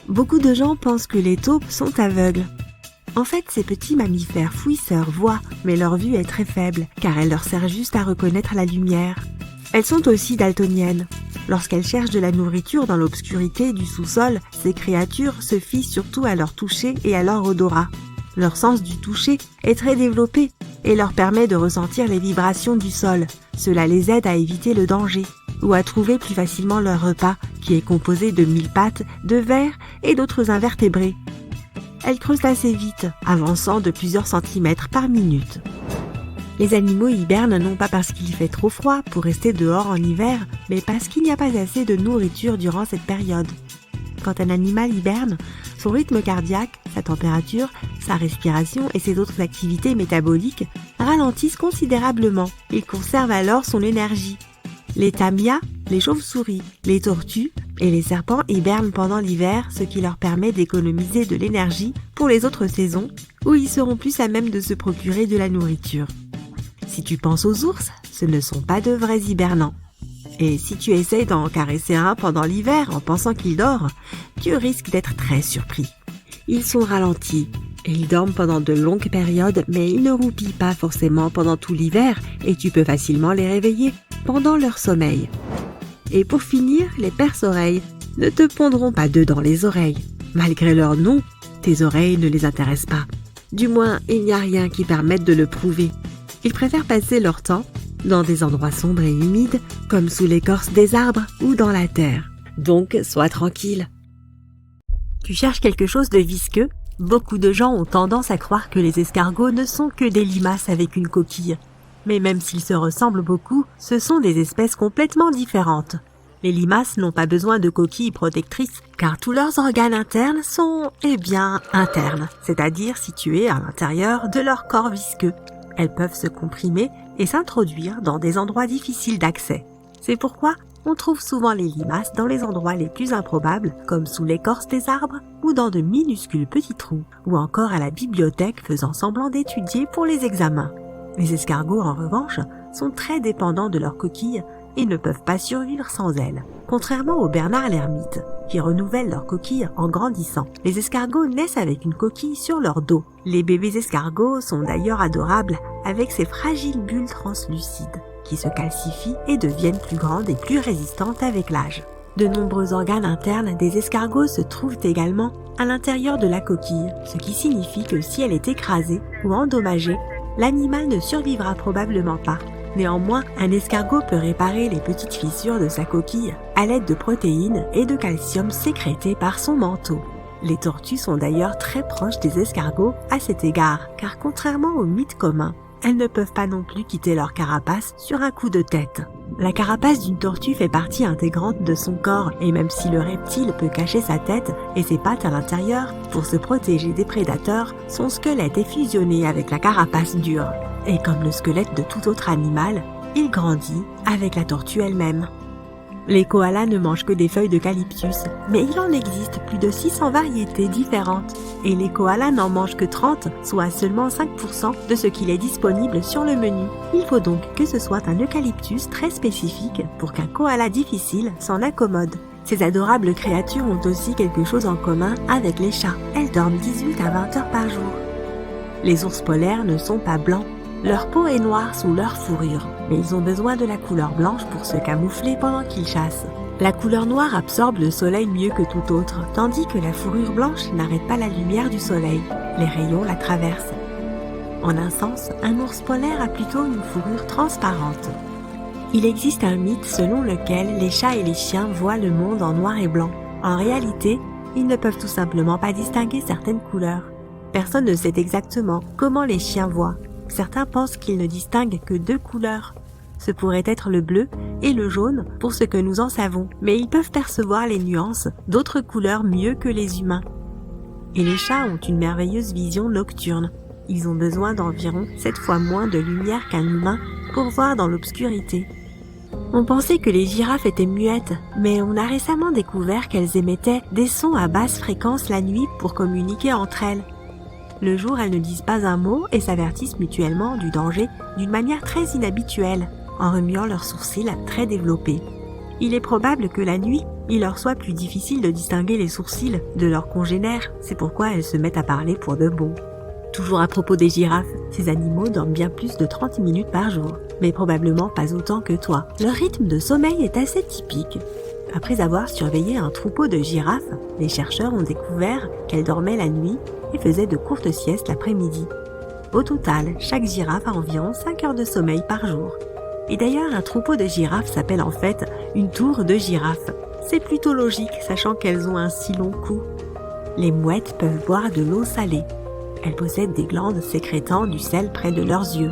Beaucoup de gens pensent que les taupes sont aveugles. En fait, ces petits mammifères fouisseurs voient, mais leur vue est très faible, car elle leur sert juste à reconnaître la lumière. Elles sont aussi daltoniennes. Lorsqu'elles cherchent de la nourriture dans l'obscurité du sous-sol, ces créatures se fient surtout à leur toucher et à leur odorat. Leur sens du toucher est très développé et leur permet de ressentir les vibrations du sol. Cela les aide à éviter le danger ou à trouver plus facilement leur repas, qui est composé de 1000 pattes, de vers et d'autres invertébrés. Elles creusent assez vite, avançant de plusieurs centimètres par minute. Les animaux hibernent non pas parce qu'il fait trop froid pour rester dehors en hiver, mais parce qu'il n'y a pas assez de nourriture durant cette période. Quand un animal hiberne, son rythme cardiaque, sa température, sa respiration et ses autres activités métaboliques ralentissent considérablement. Il conserve alors son énergie. Les tamias, les chauves-souris, les tortues et les serpents hibernent pendant l'hiver, ce qui leur permet d'économiser de l'énergie pour les autres saisons où ils seront plus à même de se procurer de la nourriture. Si tu penses aux ours, ce ne sont pas de vrais hibernants. Et si tu essayes d'en caresser un pendant l'hiver en pensant qu'il dort, tu risques d'être très surpris. Ils sont ralentis et ils dorment pendant de longues périodes, mais ils ne roupillent pas forcément pendant tout l'hiver et tu peux facilement les réveiller pendant leur sommeil. Et pour finir, les perce-oreilles ne te pondront pas d'œufs dans les oreilles. Malgré leur nom, tes oreilles ne les intéressent pas. Du moins, il n'y a rien qui permette de le prouver. Ils préfèrent passer leur temps dans des endroits sombres et humides, comme sous l'écorce des arbres ou dans la terre. Donc, sois tranquille. Tu cherches quelque chose de visqueux? Beaucoup de gens ont tendance à croire que les escargots ne sont que des limaces avec une coquille. Mais même s'ils se ressemblent beaucoup, ce sont des espèces complètement différentes. Les limaces n'ont pas besoin de coquilles protectrices, car tous leurs organes internes sont, internes, c'est-à-dire situés à l'intérieur de leur corps visqueux. Elles peuvent se comprimer et s'introduire dans des endroits difficiles d'accès. C'est pourquoi on trouve souvent les limaces dans les endroits les plus improbables, comme sous l'écorce des arbres ou dans de minuscules petits trous, ou encore à la bibliothèque faisant semblant d'étudier pour les examens. Les escargots, en revanche, sont très dépendants de leurs coquilles et ne peuvent pas survivre sans elles. Contrairement aux bernards l'ermite, qui renouvellent leurs coquilles en grandissant, les escargots naissent avec une coquille sur leur dos. Les bébés escargots sont d'ailleurs adorables avec ces fragiles bulles translucides qui se calcifient et deviennent plus grandes et plus résistantes avec l'âge. De nombreux organes internes des escargots se trouvent également à l'intérieur de la coquille, ce qui signifie que si elle est écrasée ou endommagée, l'animal ne survivra probablement pas. Néanmoins, un escargot peut réparer les petites fissures de sa coquille à l'aide de protéines et de calcium sécrétés par son manteau. Les tortues sont d'ailleurs très proches des escargots à cet égard, car contrairement aux mythes communs, elles ne peuvent pas non plus quitter leur carapace sur un coup de tête. La carapace d'une tortue fait partie intégrante de son corps, et même si le reptile peut cacher sa tête et ses pattes à l'intérieur pour se protéger des prédateurs, son squelette est fusionné avec la carapace dure. Et comme le squelette de tout autre animal, il grandit avec la tortue elle-même. Les koalas ne mangent que des feuilles d'eucalyptus, mais il en existe plus de 600 variétés différentes. Et les koalas n'en mangent que 30, soit seulement 5% de ce qu'il est disponible sur le menu. Il faut donc que ce soit un eucalyptus très spécifique pour qu'un koala difficile s'en accommode. Ces adorables créatures ont aussi quelque chose en commun avec les chats. Elles dorment 18 à 20 heures par jour. Les ours polaires ne sont pas blancs. Leur peau est noire sous leur fourrure, mais ils ont besoin de la couleur blanche pour se camoufler pendant qu'ils chassent. La couleur noire absorbe le soleil mieux que tout autre, tandis que la fourrure blanche n'arrête pas la lumière du soleil. Les rayons la traversent. En un sens, un ours polaire a plutôt une fourrure transparente. Il existe un mythe selon lequel les chats et les chiens voient le monde en noir et blanc. En réalité, ils ne peuvent tout simplement pas distinguer certaines couleurs. Personne ne sait exactement comment les chiens voient. Certains pensent qu'ils ne distinguent que 2 couleurs. Ce pourrait être le bleu et le jaune pour ce que nous en savons, mais ils peuvent percevoir les nuances d'autres couleurs mieux que les humains. Et les chats ont une merveilleuse vision nocturne. Ils ont besoin d'environ 7 fois moins de lumière qu'un humain pour voir dans l'obscurité. On pensait que les girafes étaient muettes, mais on a récemment découvert qu'elles émettaient des sons à basse fréquence la nuit pour communiquer entre elles. Le jour, elles ne disent pas un mot et s'avertissent mutuellement du danger d'une manière très inhabituelle, en remuant leurs sourcils très développés. Il est probable que la nuit, il leur soit plus difficile de distinguer les sourcils de leurs congénères, c'est pourquoi elles se mettent à parler pour de bon. Toujours à propos des girafes, ces animaux dorment bien plus de 30 minutes par jour, mais probablement pas autant que toi. Leur rythme de sommeil est assez typique. Après avoir surveillé un troupeau de girafes, les chercheurs ont découvert qu'elles dormaient la nuit et faisaient de courtes siestes l'après-midi. Au total, chaque girafe a environ 5 heures de sommeil par jour. Et d'ailleurs, un troupeau de girafes s'appelle en fait une tour de girafes. C'est plutôt logique, sachant qu'elles ont un si long cou. Les mouettes peuvent boire de l'eau salée. Elles possèdent des glandes sécrétant du sel près de leurs yeux.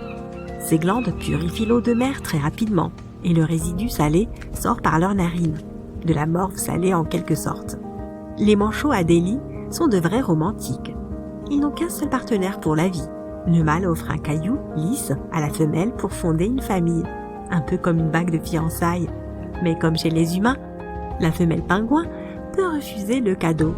Ces glandes purifient l'eau de mer très rapidement, et le résidu salé sort par leurs narines. De la morve salée en quelque sorte. Les manchots Adélie sont de vrais romantiques. Ils n'ont qu'un seul partenaire pour la vie. Le mâle offre un caillou lisse à la femelle pour fonder une famille, un peu comme une bague de fiançailles. Mais comme chez les humains, la femelle pingouin peut refuser le cadeau.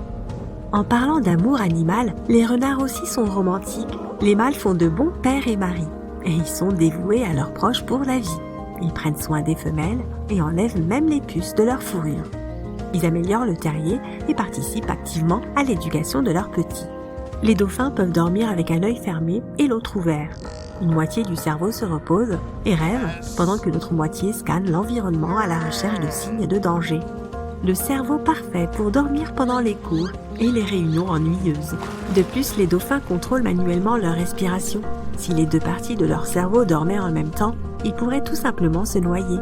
En parlant d'amour animal, les renards aussi sont romantiques. Les mâles font de bons pères et maris, et ils sont dévoués à leurs proches pour la vie. Ils prennent soin des femelles et enlèvent même les puces de leur fourrure. Ils améliorent le terrier et participent activement à l'éducation de leurs petits. Les dauphins peuvent dormir avec un œil fermé et l'autre ouvert. Une moitié du cerveau se repose et rêve pendant que l'autre moitié scanne l'environnement à la recherche de signes de danger. Le cerveau parfait pour dormir pendant les cours et les réunions ennuyeuses. De plus, les dauphins contrôlent manuellement leur respiration. Si les deux parties de leur cerveau dormaient en même temps, ils pourraient tout simplement se noyer.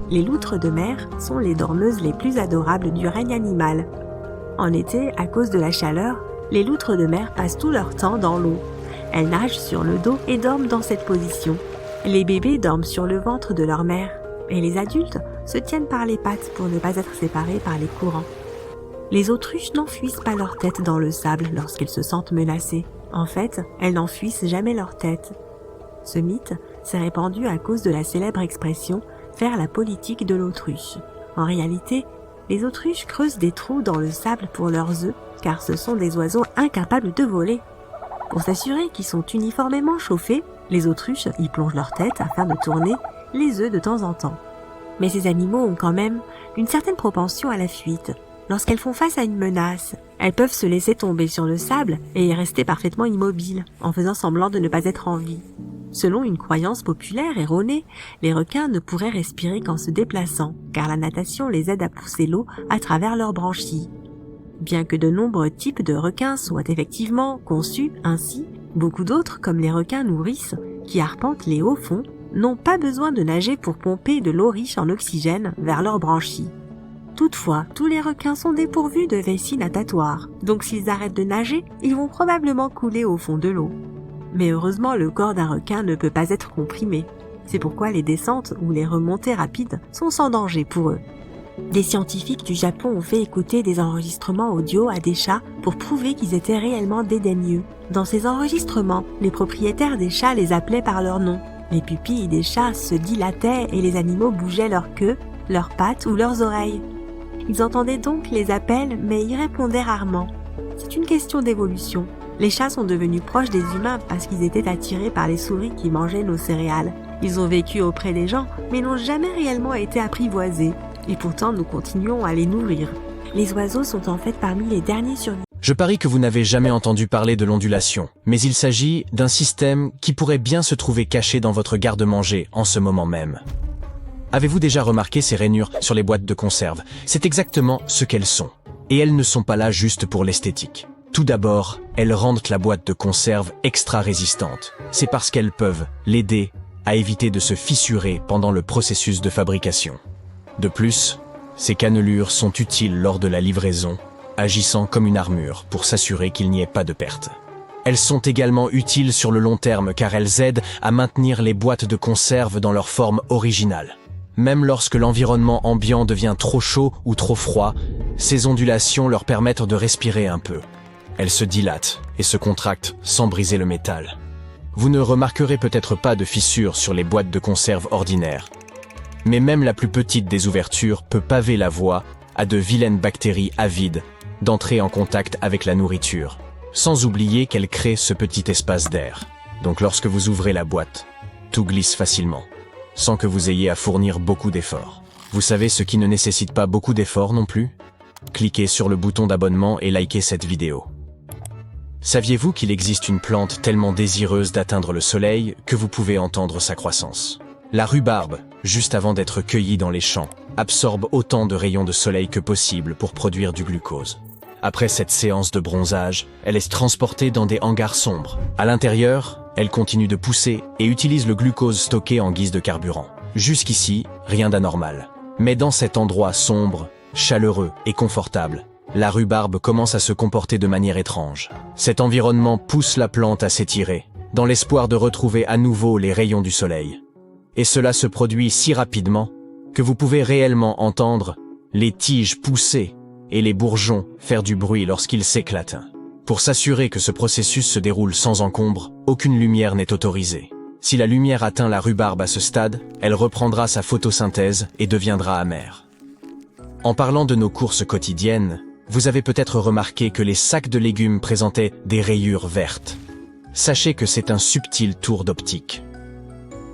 Les loutres de mer sont les dormeuses les plus adorables du règne animal. En été, à cause de la chaleur, les loutres de mer passent tout leur temps dans l'eau. Elles nagent sur le dos et dorment dans cette position. Les bébés dorment sur le ventre de leur mère, et les adultes se tiennent par les pattes pour ne pas être séparés par les courants. Les autruches n'enfouissent pas leur tête dans le sable lorsqu'elles se sentent menacées. En fait, elles n'enfouissent jamais leur tête. Ce mythe s'est répandu à cause de la célèbre expression « faire la politique de l'autruche ». En réalité, les autruches creusent des trous dans le sable pour leurs œufs, car ce sont des oiseaux incapables de voler. Pour s'assurer qu'ils sont uniformément chauffés, les autruches y plongent leur tête afin de tourner les œufs de temps en temps. Mais ces animaux ont quand même une certaine propension à la fuite. Lorsqu'elles font face à une menace, elles peuvent se laisser tomber sur le sable et y rester parfaitement immobiles, en faisant semblant de ne pas être en vie. Selon une croyance populaire erronée, les requins ne pourraient respirer qu'en se déplaçant, car la natation les aide à pousser l'eau à travers leurs branchies. Bien que de nombreux types de requins soient effectivement conçus ainsi, beaucoup d'autres, comme les requins nourrices, qui arpentent les hauts fonds, n'ont pas besoin de nager pour pomper de l'eau riche en oxygène vers leurs branchies. Toutefois, tous les requins sont dépourvus de vessie natatoire, donc s'ils arrêtent de nager, ils vont probablement couler au fond de l'eau. Mais heureusement, le corps d'un requin ne peut pas être comprimé. C'est pourquoi les descentes ou les remontées rapides sont sans danger pour eux. Des scientifiques du Japon ont fait écouter des enregistrements audio à des chats pour prouver qu'ils étaient réellement dédaigneux. Dans ces enregistrements, les propriétaires des chats les appelaient par leur nom. Les pupilles des chats se dilataient et les animaux bougeaient leur queue, leurs pattes ou leurs oreilles. Ils entendaient donc les appels mais y répondaient rarement. C'est une question d'évolution. Les chats sont devenus proches des humains parce qu'ils étaient attirés par les souris qui mangeaient nos céréales. Ils ont vécu auprès des gens mais n'ont jamais réellement été apprivoisés. Et pourtant, nous continuons à les nourrir. Les oiseaux sont en fait parmi les derniers survivants. Je parie que vous n'avez jamais entendu parler de l'ondulation, mais il s'agit d'un système qui pourrait bien se trouver caché dans votre garde-manger en ce moment même. Avez-vous déjà remarqué ces rainures sur les boîtes de conserve? C'est exactement ce qu'elles sont. Et elles ne sont pas là juste pour l'esthétique. Tout d'abord, elles rendent la boîte de conserve extra résistante. C'est parce qu'elles peuvent l'aider à éviter de se fissurer pendant le processus de fabrication. De plus, ces cannelures sont utiles lors de la livraison, agissant comme une armure pour s'assurer qu'il n'y ait pas de perte. Elles sont également utiles sur le long terme car elles aident à maintenir les boîtes de conserve dans leur forme originale. Même lorsque l'environnement ambiant devient trop chaud ou trop froid, ces ondulations leur permettent de respirer un peu. Elles se dilatent et se contractent sans briser le métal. Vous ne remarquerez peut-être pas de fissures sur les boîtes de conserve ordinaires. Mais même la plus petite des ouvertures peut paver la voie à de vilaines bactéries avides d'entrer en contact avec la nourriture, sans oublier qu'elles créent ce petit espace d'air. Donc lorsque vous ouvrez la boîte, tout glisse facilement, sans que vous ayez à fournir beaucoup d'efforts. Vous savez ce qui ne nécessite pas beaucoup d'efforts non plus? Cliquez sur le bouton d'abonnement et likez cette vidéo. Saviez-vous qu'il existe une plante tellement désireuse d'atteindre le soleil que vous pouvez entendre sa croissance? La rhubarbe, juste avant d'être cueillie dans les champs, absorbe autant de rayons de soleil que possible pour produire du glucose. Après cette séance de bronzage, elle est transportée dans des hangars sombres. À l'intérieur, elle continue de pousser et utilise le glucose stocké en guise de carburant. Jusqu'ici, rien d'anormal. Mais dans cet endroit sombre, chaleureux et confortable, la rhubarbe commence à se comporter de manière étrange. Cet environnement pousse la plante à s'étirer, dans l'espoir de retrouver à nouveau les rayons du soleil. Et cela se produit si rapidement que vous pouvez réellement entendre les tiges pousser et les bourgeons faire du bruit lorsqu'ils s'éclatent. Pour s'assurer que ce processus se déroule sans encombre, aucune lumière n'est autorisée. Si la lumière atteint la rhubarbe à ce stade, elle reprendra sa photosynthèse et deviendra amère. En parlant de nos courses quotidiennes, vous avez peut-être remarqué que les sacs de légumes présentaient des rayures vertes. Sachez que c'est un subtil tour d'optique.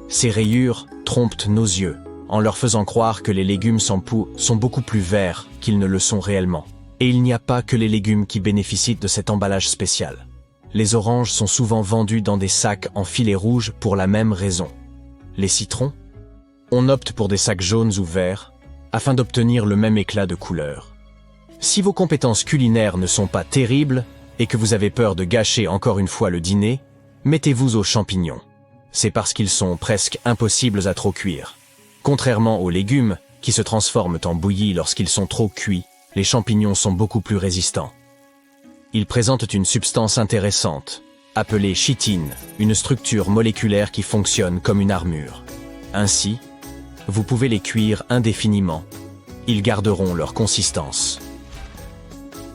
Ces rayures trompent nos yeux, en leur faisant croire que les légumes sans peau sont beaucoup plus verts qu'ils ne le sont réellement. Et il n'y a pas que les légumes qui bénéficient de cet emballage spécial. Les oranges sont souvent vendus dans des sacs en filet rouge pour la même raison. Les citrons? On opte pour des sacs jaunes ou verts, afin d'obtenir le même éclat de couleur. Si vos compétences culinaires ne sont pas terribles et que vous avez peur de gâcher encore une fois le dîner, mettez-vous aux champignons. C'est parce qu'ils sont presque impossibles à trop cuire. Contrairement aux légumes, qui se transforment en bouillie lorsqu'ils sont trop cuits, les champignons sont beaucoup plus résistants. Ils présentent une substance intéressante, appelée chitine, une structure moléculaire qui fonctionne comme une armure. Ainsi, vous pouvez les cuire indéfiniment. Ils garderont leur consistance.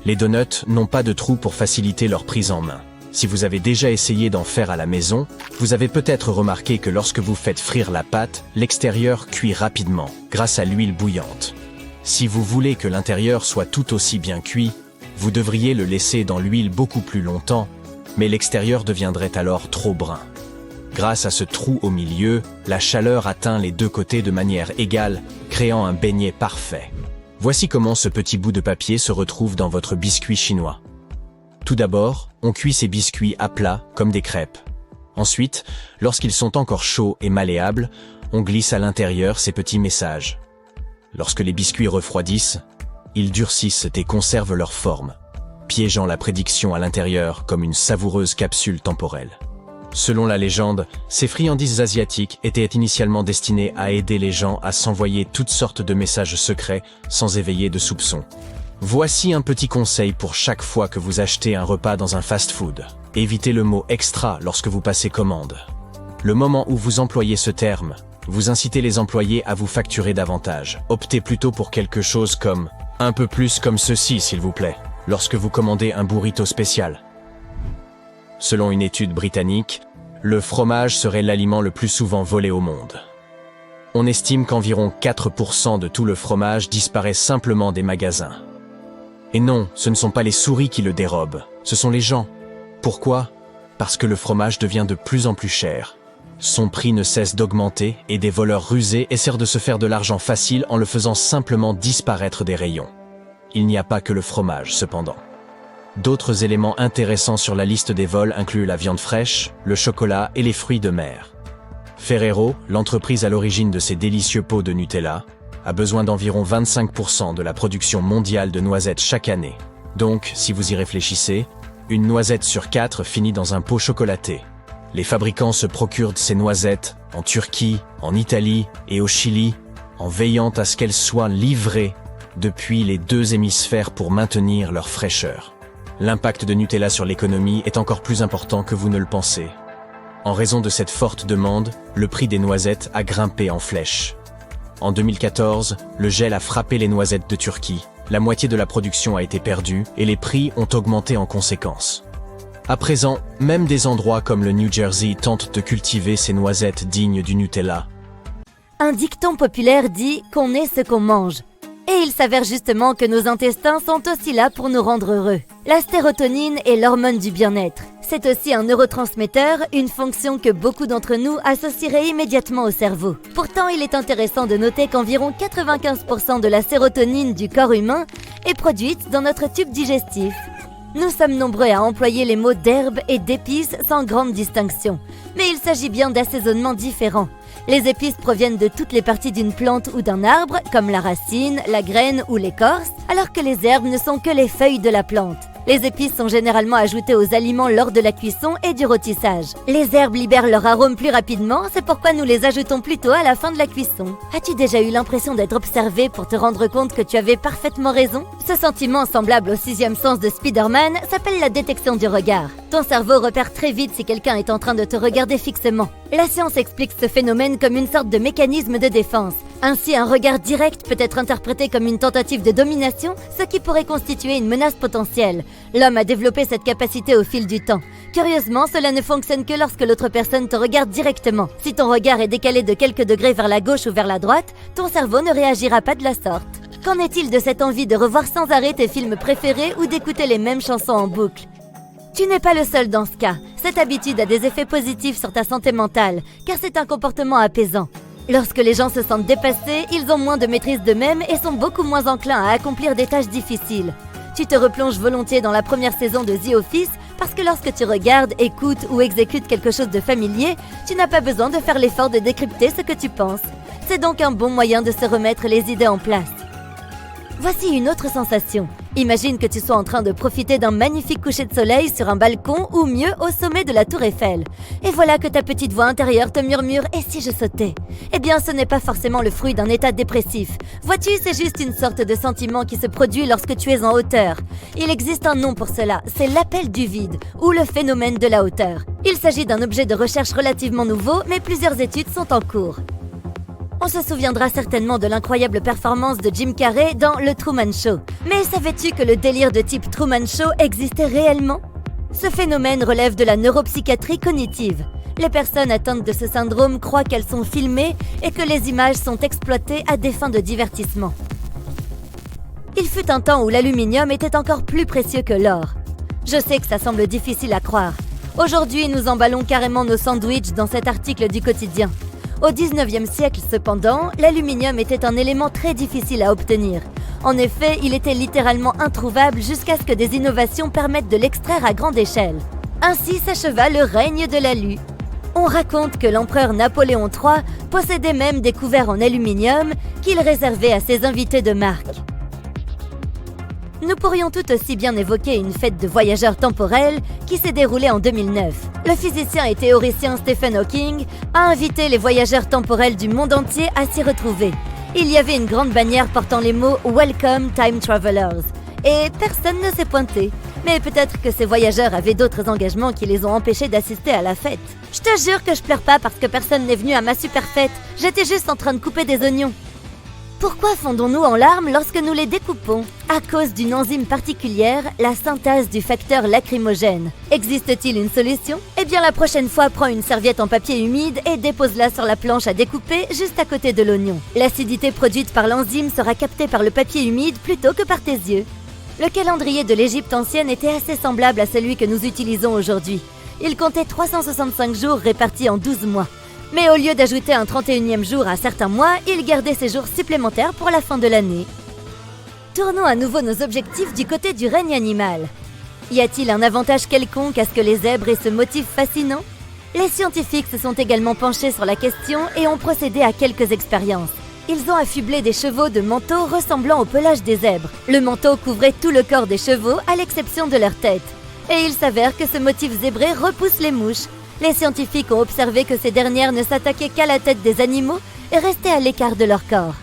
Les donuts n'ont pas de trou pour faciliter leur prise en main. Si vous avez déjà essayé d'en faire à la maison, vous avez peut-être remarqué que lorsque vous faites frire la pâte, l'extérieur cuit rapidement, grâce à l'huile bouillante. Si vous voulez que l'intérieur soit tout aussi bien cuit, vous devriez le laisser dans l'huile beaucoup plus longtemps, mais l'extérieur deviendrait alors trop brun. Grâce à ce trou au milieu, la chaleur atteint les deux côtés de manière égale, créant un beignet parfait. Voici comment ce petit bout de papier se retrouve dans votre biscuit chinois. Tout d'abord, on cuit ces biscuits à plat, comme des crêpes. Ensuite, lorsqu'ils sont encore chauds et malléables, on glisse à l'intérieur ces petits messages. Lorsque les biscuits refroidissent, ils durcissent et conservent leur forme, piégeant la prédiction à l'intérieur comme une savoureuse capsule temporelle. Selon la légende, ces friandises asiatiques étaient initialement destinées à aider les gens à s'envoyer toutes sortes de messages secrets sans éveiller de soupçons. Voici un petit conseil pour chaque fois que vous achetez un repas dans un fast-food. Évitez le mot « extra » lorsque vous passez commande. Le moment où vous employez ce terme, vous incitez les employés à vous facturer davantage. Optez plutôt pour quelque chose comme « un peu plus comme ceci, s'il vous plaît », lorsque vous commandez un burrito spécial. Selon une étude britannique, le fromage serait l'aliment le plus souvent volé au monde. On estime qu'environ 4% de tout le fromage disparaît simplement des magasins. Et non, ce ne sont pas les souris qui le dérobent, ce sont les gens. Pourquoi? Parce que le fromage devient de plus en plus cher. Son prix ne cesse d'augmenter et des voleurs rusés essaient de se faire de l'argent facile en le faisant simplement disparaître des rayons. Il n'y a pas que le fromage, cependant. D'autres éléments intéressants sur la liste des vols incluent la viande fraîche, le chocolat et les fruits de mer. Ferrero, l'entreprise à l'origine de ces délicieux pots de Nutella, a besoin d'environ 25% de la production mondiale de noisettes chaque année. Donc, si vous y réfléchissez, une noisette sur 4 finit dans un pot chocolaté. Les fabricants se procurent ces noisettes en Turquie, en Italie et au Chili, en veillant à ce qu'elles soient livrées depuis les deux hémisphères pour maintenir leur fraîcheur. L'impact de Nutella sur l'économie est encore plus important que vous ne le pensez. En raison de cette forte demande, le prix des noisettes a grimpé en flèche. En 2014, le gel a frappé les noisettes de Turquie. La moitié de la production a été perdue et les prix ont augmenté en conséquence. À présent, même des endroits comme le New Jersey tentent de cultiver ces noisettes dignes du Nutella. Un dicton populaire dit qu'on est ce qu'on mange. Et il s'avère justement que nos intestins sont aussi là pour nous rendre heureux. La sérotonine est l'hormone du bien-être. C'est aussi un neurotransmetteur, une fonction que beaucoup d'entre nous associeraient immédiatement au cerveau. Pourtant, il est intéressant de noter qu'environ 95% de la sérotonine du corps humain est produite dans notre tube digestif. Nous sommes nombreux à employer les mots d'herbe et d'épices sans grande distinction, mais il s'agit bien d'assaisonnements différents. Les épices proviennent de toutes les parties d'une plante ou d'un arbre, comme la racine, la graine ou l'écorce, alors que les herbes ne sont que les feuilles de la plante. Les épices sont généralement ajoutées aux aliments lors de la cuisson et du rôtissage. Les herbes libèrent leur arôme plus rapidement, c'est pourquoi nous les ajoutons plutôt à la fin de la cuisson. As-tu déjà eu l'impression d'être observé pour te rendre compte que tu avais parfaitement raison? Ce sentiment, semblable au sixième sens de Spider-Man, s'appelle la détection du regard. Ton cerveau repère très vite si quelqu'un est en train de te regarder fixement. La science explique ce phénomène comme une sorte de mécanisme de défense. Ainsi, un regard direct peut être interprété comme une tentative de domination, ce qui pourrait constituer une menace potentielle. L'homme a développé cette capacité au fil du temps. Curieusement, cela ne fonctionne que lorsque l'autre personne te regarde directement. Si ton regard est décalé de quelques degrés vers la gauche ou vers la droite, ton cerveau ne réagira pas de la sorte. Qu'en est-il de cette envie de revoir sans arrêt tes films préférés ou d'écouter les mêmes chansons en boucle? Tu n'es pas le seul dans ce cas. Cette habitude a des effets positifs sur ta santé mentale, car c'est un comportement apaisant. Lorsque les gens se sentent dépassés, ils ont moins de maîtrise d'eux-mêmes et sont beaucoup moins enclins à accomplir des tâches difficiles. Tu te replonges volontiers dans la première saison de The Office parce que lorsque tu regardes, écoutes ou exécutes quelque chose de familier, tu n'as pas besoin de faire l'effort de décrypter ce que tu penses. C'est donc un bon moyen de se remettre les idées en place. Voici une autre sensation. Imagine que tu sois en train de profiter d'un magnifique coucher de soleil sur un balcon ou mieux au sommet de la tour Eiffel. Et voilà que ta petite voix intérieure te murmure « Et si je sautais ?» Eh bien, ce n'est pas forcément le fruit d'un état dépressif. Vois-tu, c'est juste une sorte de sentiment qui se produit lorsque tu es en hauteur. Il existe un nom pour cela, c'est l'appel du vide ou le phénomène de la hauteur. Il s'agit d'un objet de recherche relativement nouveau, mais plusieurs études sont en cours. On se souviendra certainement de l'incroyable performance de Jim Carrey dans Le Truman Show. Mais savais-tu que le délire de type Truman Show existait réellement? Ce phénomène relève de la neuropsychiatrie cognitive. Les personnes atteintes de ce syndrome croient qu'elles sont filmées et que les images sont exploitées à des fins de divertissement. Il fut un temps où l'aluminium était encore plus précieux que l'or. Je sais que ça semble difficile à croire. Aujourd'hui, nous emballons carrément nos sandwichs dans cet article du quotidien. Au 19e siècle, cependant, l'aluminium était un élément très difficile à obtenir. En effet, il était littéralement introuvable jusqu'à ce que des innovations permettent de l'extraire à grande échelle. Ainsi s'acheva le règne de l'alu. On raconte que l'empereur Napoléon III possédait même des couverts en aluminium qu'il réservait à ses invités de marque. Nous pourrions tout aussi bien évoquer une fête de voyageurs temporels qui s'est déroulée en 2009. Le physicien et théoricien Stephen Hawking a invité les voyageurs temporels du monde entier à s'y retrouver. Il y avait une grande bannière portant les mots « Welcome Time Travelers » et personne ne s'est pointé. Mais peut-être que ces voyageurs avaient d'autres engagements qui les ont empêchés d'assister à la fête. Je te jure que je pleure pas parce que personne n'est venu à ma super fête. J'étais juste en train de couper des oignons. Pourquoi fondons-nous en larmes lorsque nous les découpons? À cause d'une enzyme particulière, la synthase du facteur lacrymogène. Existe-t-il une solution? Eh bien la prochaine fois, prends une serviette en papier humide et dépose-la sur la planche à découper juste à côté de l'oignon. L'acidité produite par l'enzyme sera captée par le papier humide plutôt que par tes yeux. Le calendrier de l'Égypte ancienne était assez semblable à celui que nous utilisons aujourd'hui. Il comptait 365 jours répartis en 12 mois. Mais au lieu d'ajouter un 31e jour à certains mois, il gardait ces jours supplémentaires pour la fin de l'année. Tournons à nouveau nos objectifs du côté du règne animal. Y a-t-il un avantage quelconque à ce que les zèbres aient ce motif fascinant? Les scientifiques se sont également penchés sur la question et ont procédé à quelques expériences. Ils ont affublé des chevaux de manteaux ressemblant au pelage des zèbres. Le manteau couvrait tout le corps des chevaux à l'exception de leur tête. Et il s'avère que ce motif zébré repousse les mouches. Les scientifiques ont observé que ces dernières ne s'attaquaient qu'à la tête des animaux et restaient à l'écart de leur corps.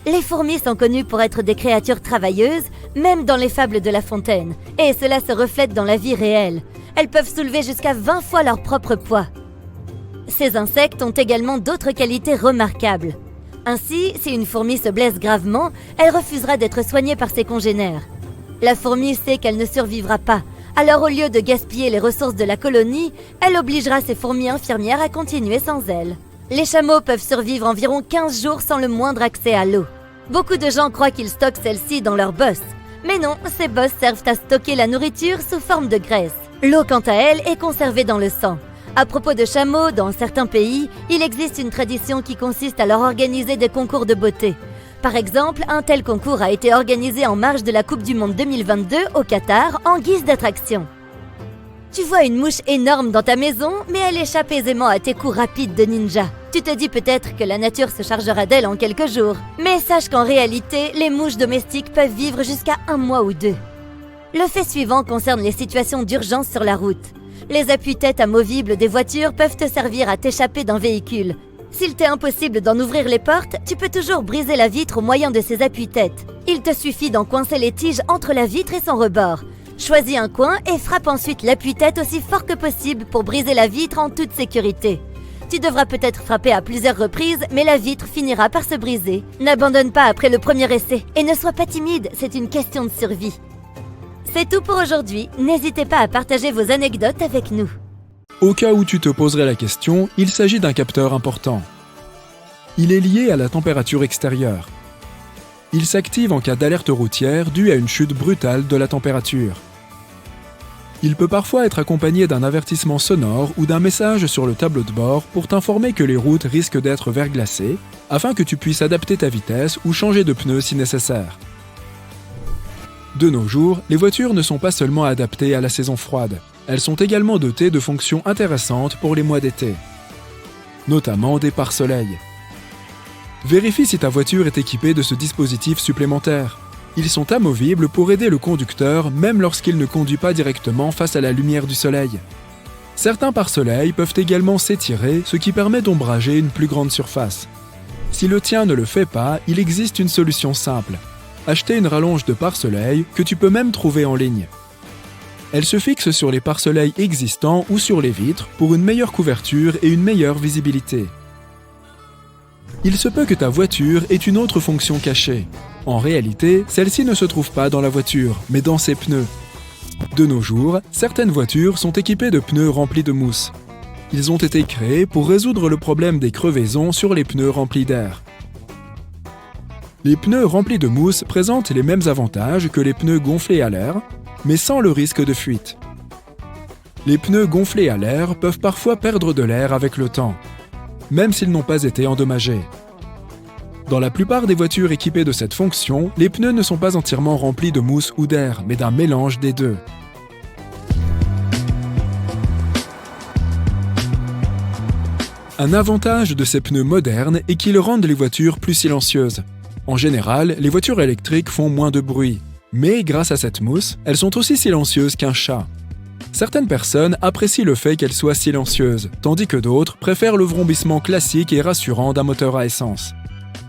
Les fourmis sont connues pour être des créatures travailleuses, même dans les fables de La Fontaine, et cela se reflète dans la vie réelle. Elles peuvent soulever jusqu'à 20 fois leur propre poids. Ces insectes ont également d'autres qualités remarquables. Ainsi, si une fourmi se blesse gravement, elle refusera d'être soignée par ses congénères. La fourmi sait qu'elle ne survivra pas. Alors au lieu de gaspiller les ressources de la colonie, elle obligera ses fourmis infirmières à continuer sans elle. Les chameaux peuvent survivre environ 15 jours sans le moindre accès à l'eau. Beaucoup de gens croient qu'ils stockent celle-ci dans leurs bosses. Mais non, ces bosses servent à stocker la nourriture sous forme de graisse. L'eau, quant à elle, est conservée dans le sang. À propos de chameaux, dans certains pays, il existe une tradition qui consiste à leur organiser des concours de beauté. Par exemple, un tel concours a été organisé en marge de la Coupe du Monde 2022 au Qatar en guise d'attraction. Tu vois une mouche énorme dans ta maison, mais elle échappe aisément à tes coups rapides de ninja. Tu te dis peut-être que la nature se chargera d'elle en quelques jours. Mais sache qu'en réalité, les mouches domestiques peuvent vivre jusqu'à 1 mois ou 2. Le fait suivant concerne les situations d'urgence sur la route. Les appuis-têtes amovibles des voitures peuvent te servir à t'échapper d'un véhicule. S'il t'est impossible d'en ouvrir les portes, tu peux toujours briser la vitre au moyen de ces appuis-têtes. Il te suffit d'en coincer les tiges entre la vitre et son rebord. Choisis un coin et frappe ensuite l'appui-tête aussi fort que possible pour briser la vitre en toute sécurité. Tu devras peut-être frapper à plusieurs reprises, mais la vitre finira par se briser. N'abandonne pas après le premier essai et ne sois pas timide, c'est une question de survie. C'est tout pour aujourd'hui, n'hésitez pas à partager vos anecdotes avec nous. Au cas où tu te poserais la question, il s'agit d'un capteur important. Il est lié à la température extérieure. Il s'active en cas d'alerte routière due à une chute brutale de la température. Il peut parfois être accompagné d'un avertissement sonore ou d'un message sur le tableau de bord pour t'informer que les routes risquent d'être verglacées, afin que tu puisses adapter ta vitesse ou changer de pneus si nécessaire. De nos jours, les voitures ne sont pas seulement adaptées à la saison froide, elles sont également dotées de fonctions intéressantes pour les mois d'été, notamment des pare-soleil. Vérifie si ta voiture est équipée de ce dispositif supplémentaire. Ils sont amovibles pour aider le conducteur même lorsqu'il ne conduit pas directement face à la lumière du soleil. Certains pare-soleil peuvent également s'étirer, ce qui permet d'ombrager une plus grande surface. Si le tien ne le fait pas, il existe une solution simple. Acheter une rallonge de pare-soleil que tu peux même trouver en ligne. Elle se fixe sur les pare-soleil existants ou sur les vitres pour une meilleure couverture et une meilleure visibilité. Il se peut que ta voiture ait une autre fonction cachée. En réalité, celle-ci ne se trouve pas dans la voiture, mais dans ses pneus. De nos jours, certaines voitures sont équipées de pneus remplis de mousse. Ils ont été créés pour résoudre le problème des crevaisons sur les pneus remplis d'air. Les pneus remplis de mousse présentent les mêmes avantages que les pneus gonflés à l'air, mais sans le risque de fuite. Les pneus gonflés à l'air peuvent parfois perdre de l'air avec le temps, même s'ils n'ont pas été endommagés. Dans la plupart des voitures équipées de cette fonction, les pneus ne sont pas entièrement remplis de mousse ou d'air, mais d'un mélange des deux. Un avantage de ces pneus modernes est qu'ils rendent les voitures plus silencieuses. En général, les voitures électriques font moins de bruit, mais grâce à cette mousse, elles sont aussi silencieuses qu'un chat. Certaines personnes apprécient le fait qu'elles soient silencieuses, tandis que d'autres préfèrent le vrombissement classique et rassurant d'un moteur à essence.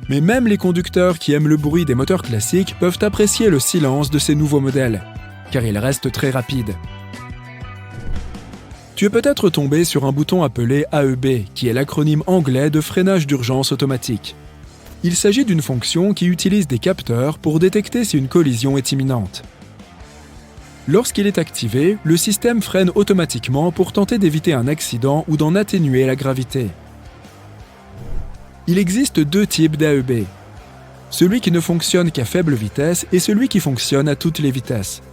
Mais même les conducteurs qui aiment le bruit des moteurs classiques peuvent apprécier le silence de ces nouveaux modèles, car ils restent très rapides. Tu es peut-être tombé sur un bouton appelé AEB, qui est l'acronyme anglais de freinage d'urgence automatique. Il s'agit d'une fonction qui utilise des capteurs pour détecter si une collision est imminente. Lorsqu'il est activé, le système freine automatiquement pour tenter d'éviter un accident ou d'en atténuer la gravité. Il existe 2 types d'AEB. Celui qui ne fonctionne qu'à faible vitesse et celui qui fonctionne à toutes les vitesses.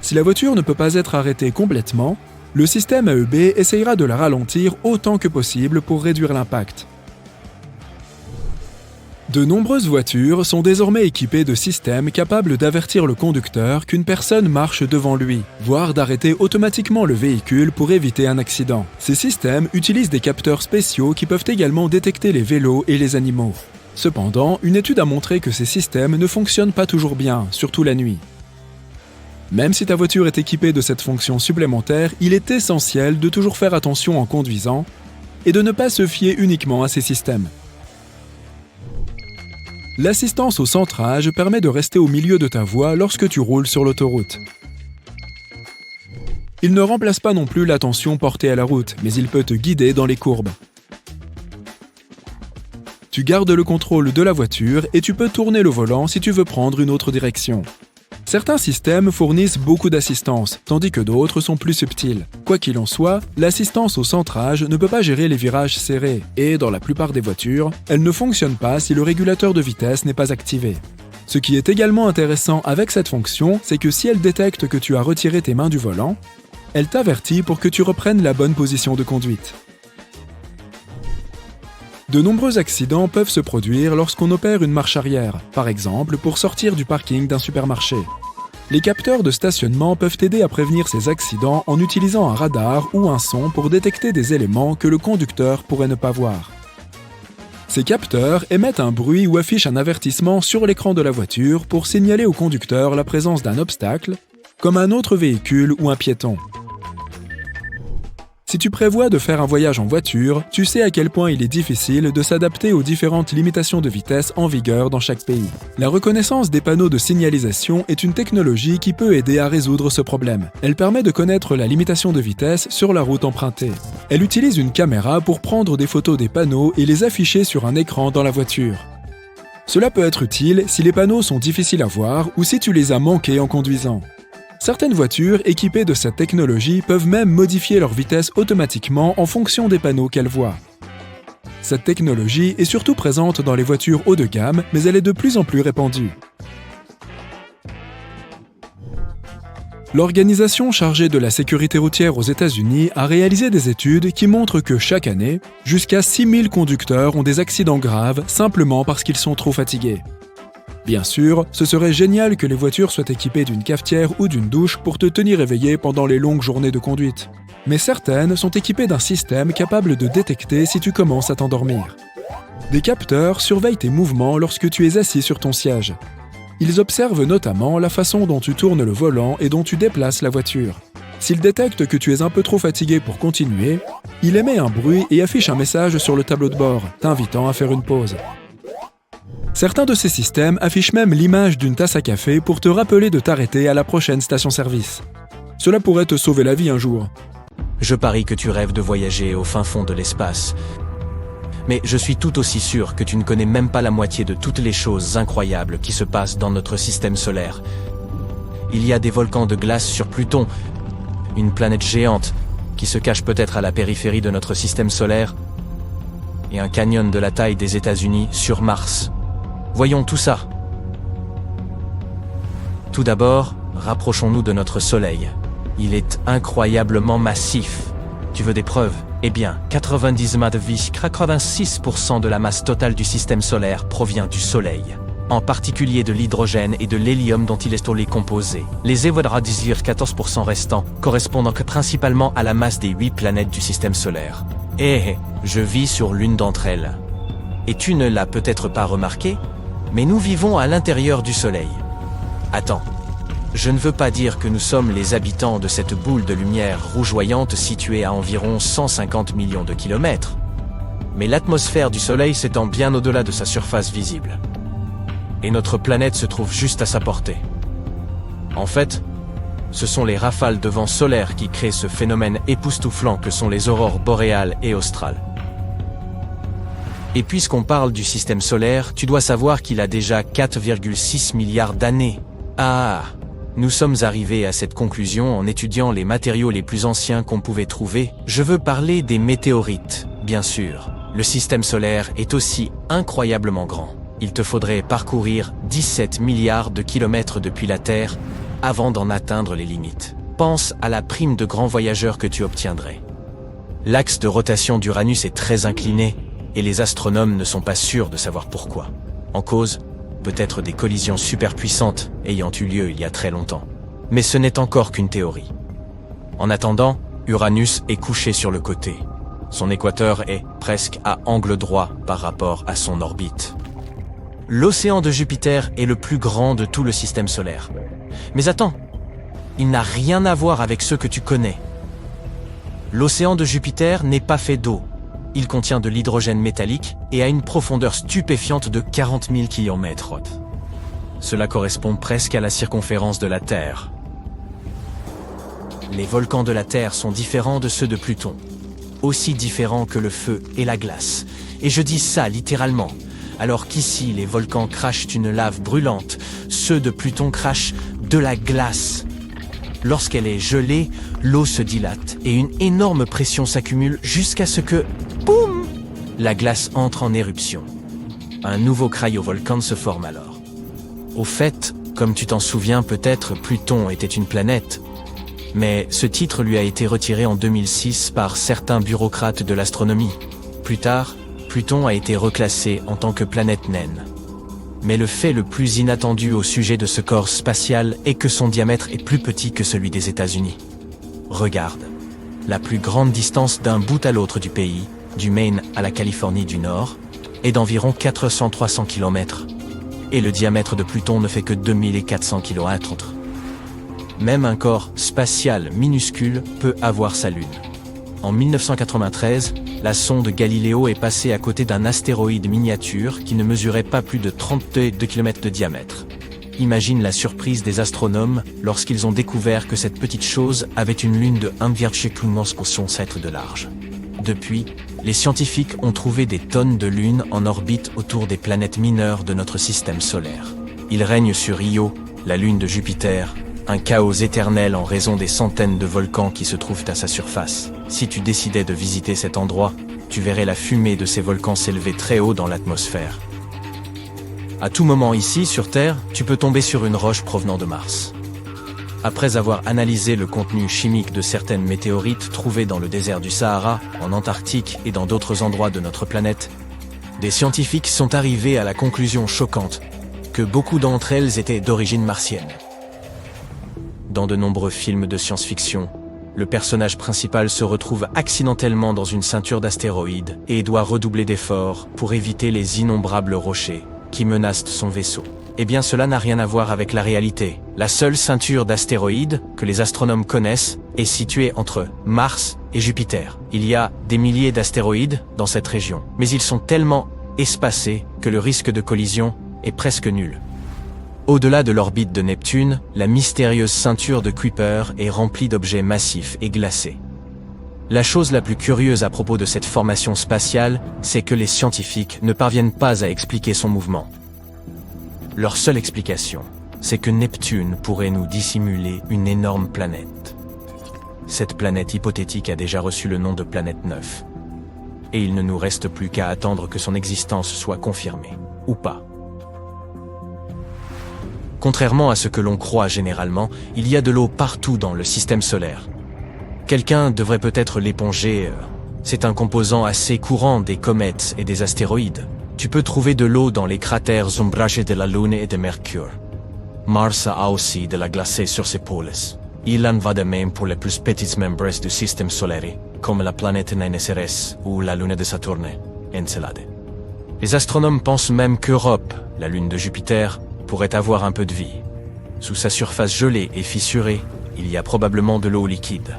Si la voiture ne peut pas être arrêtée complètement, le système AEB essayera de la ralentir autant que possible pour réduire l'impact. De nombreuses voitures sont désormais équipées de systèmes capables d'avertir le conducteur qu'une personne marche devant lui, voire d'arrêter automatiquement le véhicule pour éviter un accident. Ces systèmes utilisent des capteurs spéciaux qui peuvent également détecter les vélos et les animaux. Cependant, une étude a montré que ces systèmes ne fonctionnent pas toujours bien, surtout la nuit. Même si ta voiture est équipée de cette fonction supplémentaire, il est essentiel de toujours faire attention en conduisant et de ne pas se fier uniquement à ces systèmes. L'assistance au centrage permet de rester au milieu de ta voie lorsque tu roules sur l'autoroute. Il ne remplace pas non plus l'attention portée à la route, mais il peut te guider dans les courbes. Tu gardes le contrôle de la voiture et tu peux tourner le volant si tu veux prendre une autre direction. Certains systèmes fournissent beaucoup d'assistance, tandis que d'autres sont plus subtils. Quoi qu'il en soit, l'assistance au centrage ne peut pas gérer les virages serrés, et dans la plupart des voitures, elle ne fonctionne pas si le régulateur de vitesse n'est pas activé. Ce qui est également intéressant avec cette fonction, c'est que si elle détecte que tu as retiré tes mains du volant, Elle t'avertit pour que tu reprennes la bonne position de conduite. De nombreux accidents peuvent se produire lorsqu'on opère une marche arrière, par exemple pour sortir du parking d'un supermarché. Les capteurs de stationnement peuvent aider à prévenir ces accidents en utilisant un radar ou un son pour détecter des éléments que le conducteur pourrait ne pas voir. Ces capteurs émettent un bruit ou affichent un avertissement sur l'écran de la voiture pour signaler au conducteur la présence d'un obstacle, comme un autre véhicule ou un piéton. Si tu prévois de faire un voyage en voiture, tu sais à quel point il est difficile de s'adapter aux différentes limitations de vitesse en vigueur dans chaque pays. La reconnaissance des panneaux de signalisation est une technologie qui peut aider à résoudre ce problème. Elle permet de connaître la limitation de vitesse sur la route empruntée. Elle utilise une caméra pour prendre des photos des panneaux et les afficher sur un écran dans la voiture. Cela peut être utile si les panneaux sont difficiles à voir ou si tu les as manqués en conduisant. Certaines voitures équipées de cette technologie peuvent même modifier leur vitesse automatiquement en fonction des panneaux qu'elles voient. Cette technologie est surtout présente dans les voitures haut de gamme, mais elle est de plus en plus répandue. L'organisation chargée de la sécurité routière aux États-Unis a réalisé des études qui montrent que chaque année, jusqu'à 6000 conducteurs ont des accidents graves simplement parce qu'ils sont trop fatigués. Bien sûr, ce serait génial que les voitures soient équipées d'une cafetière ou d'une douche pour te tenir éveillé pendant les longues journées de conduite. Mais certaines sont équipées d'un système capable de détecter si tu commences à t'endormir. Des capteurs surveillent tes mouvements lorsque tu es assis sur ton siège. Ils observent notamment la façon dont tu tournes le volant et dont tu déplaces la voiture. S'il détecte que tu es un peu trop fatigué pour continuer, il émet un bruit et affiche un message sur le tableau de bord, t'invitant à faire une pause. Certains de ces systèmes affichent même l'image d'une tasse à café pour te rappeler de t'arrêter à la prochaine station-service. Cela pourrait te sauver la vie un jour. Je parie que tu rêves de voyager au fin fond de l'espace. Mais je suis tout aussi sûr que tu ne connais même pas la moitié de toutes les choses incroyables qui se passent dans notre système solaire. Il y a des volcans de glace sur Pluton, une planète géante qui se cache peut-être à la périphérie de notre système solaire, et un canyon de la taille des États-Unis sur Mars. Voyons tout ça. Tout d'abord, rapprochons-nous de notre Soleil. Il est incroyablement massif. Tu veux des preuves? Eh bien, 86% de la masse totale du système solaire provient du Soleil. En particulier de l'hydrogène et de l'hélium dont il est composé. Les 14% restants correspondent principalement à la masse des 8 planètes du système solaire. Et je vis sur l'une d'entre elles. Et tu ne l'as peut-être pas remarqué, mais nous vivons à l'intérieur du Soleil. Attends, je ne veux pas dire que nous sommes les habitants de cette boule de lumière rougeoyante située à environ 150 millions de kilomètres, mais l'atmosphère du Soleil s'étend bien au-delà de sa surface visible. Et notre planète se trouve juste à sa portée. En fait, ce sont les rafales de vent solaire qui créent ce phénomène époustouflant que sont les aurores boréales et australes. Et puisqu'on parle du système solaire, tu dois savoir qu'il a déjà 4,6 milliards d'années. Ah, nous sommes arrivés à cette conclusion en étudiant les matériaux les plus anciens qu'on pouvait trouver. Je veux parler des météorites, bien sûr. Le système solaire est aussi incroyablement grand. Il te faudrait parcourir 17 milliards de kilomètres depuis la Terre avant d'en atteindre les limites. Pense à la prime de grand voyageur que tu obtiendrais. L'axe de rotation d'Uranus est très incliné, et les astronomes ne sont pas sûrs de savoir pourquoi. En cause, peut-être des collisions superpuissantes ayant eu lieu il y a très longtemps. Mais ce n'est encore qu'une théorie. En attendant, Uranus est couché sur le côté. Son équateur est presque à angle droit par rapport à son orbite. L'océan de Jupiter est le plus grand de tout le système solaire. Mais attends, il n'a rien à voir avec ceux que tu connais. L'océan de Jupiter n'est pas fait d'eau. Il contient de l'hydrogène métallique et a une profondeur stupéfiante de 40 000 km. Cela correspond presque à la circonférence de la Terre. Les volcans de la Terre sont différents de ceux de Pluton. Aussi différents que le feu et la glace. Et je dis ça littéralement. Alors qu'ici, les volcans crachent une lave brûlante, ceux de Pluton crachent de la glace. Lorsqu'elle est gelée, l'eau se dilate et une énorme pression s'accumule jusqu'à ce que, boum, la glace entre en éruption. Un nouveau cryovolcan se forme alors. Au fait, comme tu t'en souviens peut-être, Pluton était une planète. Mais ce titre lui a été retiré en 2006 par certains bureaucrates de l'astronomie. Plus tard, Pluton a été reclassé en tant que planète naine. Mais le fait le plus inattendu au sujet de ce corps spatial est que son diamètre est plus petit que celui des États-Unis. Regarde, la plus grande distance d'un bout à l'autre du pays, du Maine à la Californie du Nord, est d'environ 400-300 km. Et le diamètre de Pluton ne fait que 2400 km. Même un corps spatial minuscule peut avoir sa lune. En 1993, la sonde Galileo est passée à côté d'un astéroïde miniature qui ne mesurait pas plus de 32 km de diamètre. Imagine la surprise des astronomes lorsqu'ils ont découvert que cette petite chose avait une lune de 1,1 de large. Depuis, les scientifiques ont trouvé des tonnes de lunes en orbite autour des planètes mineures de notre système solaire. Il règne sur Io, la lune de Jupiter, un chaos éternel en raison des centaines de volcans qui se trouvent à sa surface. Si tu décidais de visiter cet endroit, tu verrais la fumée de ces volcans s'élever très haut dans l'atmosphère. À tout moment ici, sur Terre, tu peux tomber sur une roche provenant de Mars. Après avoir analysé le contenu chimique de certaines météorites trouvées dans le désert du Sahara, en Antarctique et dans d'autres endroits de notre planète, des scientifiques sont arrivés à la conclusion choquante que beaucoup d'entre elles étaient d'origine martienne. Dans de nombreux films de science-fiction, le personnage principal se retrouve accidentellement dans une ceinture d'astéroïdes et doit redoubler d'efforts pour éviter les innombrables rochers qui menacent son vaisseau. Eh bien, cela n'a rien à voir avec la réalité. La seule ceinture d'astéroïdes que les astronomes connaissent est située entre Mars et Jupiter. Il y a des milliers d'astéroïdes dans cette région, mais ils sont tellement espacés que le risque de collision est presque nul. Au-delà de l'orbite de Neptune, la mystérieuse ceinture de Kuiper est remplie d'objets massifs et glacés. La chose la plus curieuse à propos de cette formation spatiale, c'est que les scientifiques ne parviennent pas à expliquer son mouvement. Leur seule explication, c'est que Neptune pourrait nous dissimuler une énorme planète. Cette planète hypothétique a déjà reçu le nom de planète 9. Et il ne nous reste plus qu'à attendre que son existence soit confirmée, ou pas. Contrairement à ce que l'on croit généralement, il y a de l'eau partout dans le système solaire. Quelqu'un devrait peut-être l'éponger. C'est un composant assez courant des comètes et des astéroïdes. Tu peux trouver de l'eau dans les cratères ombragés de la Lune et de Mercure. Mars a aussi de la glacée sur ses pôles. Il en va de même pour les plus petites membres du système solaire, comme la planète naine Cérès ou la Lune de Saturne, Encelade. Les astronomes pensent même qu'Europe, la lune de Jupiter, pourrait avoir un peu de vie. Sous sa surface gelée et fissurée, il y a probablement de l'eau liquide.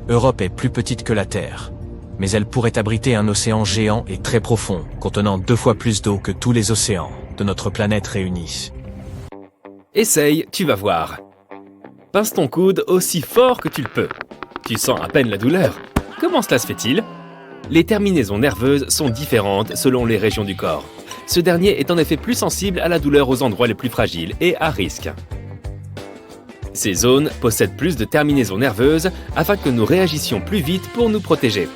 Europe est plus petite que la Terre, mais elle pourrait abriter un océan géant et très profond, contenant 2 fois plus d'eau que tous les océans de notre planète réunis. Essaye, tu vas voir. Pince ton coude aussi fort que tu le peux. Tu sens à peine la douleur. Comment cela se fait-il ? Les terminaisons nerveuses sont différentes selon les régions du corps. Ce dernier est en effet plus sensible à la douleur aux endroits les plus fragiles et à risque. Ces zones possèdent plus de terminaisons nerveuses afin que nous réagissions plus vite pour nous protéger.